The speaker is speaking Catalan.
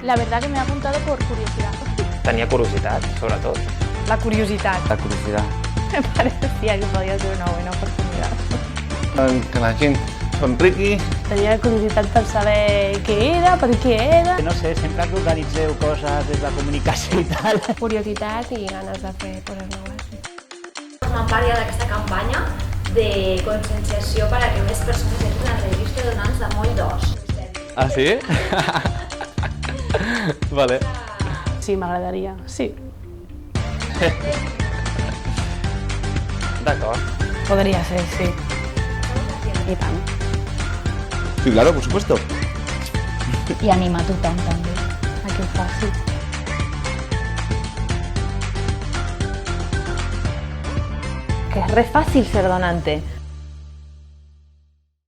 La verdad que me he apuntado por curiosidad. Tenia curiositat, sobretot. La curiosidad. La curiosidad. Me parecía que podía ser una buena oportunidad. Que la gent s'enriqui. Tenia curiositat per saber què era, per què era. No sé, sempre que organitzeu coses des de comunicació i tal. Curiositat i ganes de fer coses noves. Formen part ja d'aquesta campanya de conscienciació per a que més persones entrin al registre de donants de moll d'os. Ah, sí? Vale. Sí, m'agradaria, sí. D'acord. Podria ser, sí. I tant. Sí, claro, por supuesto. I anima tothom també A que ho faci. Que es re fácil ser donante.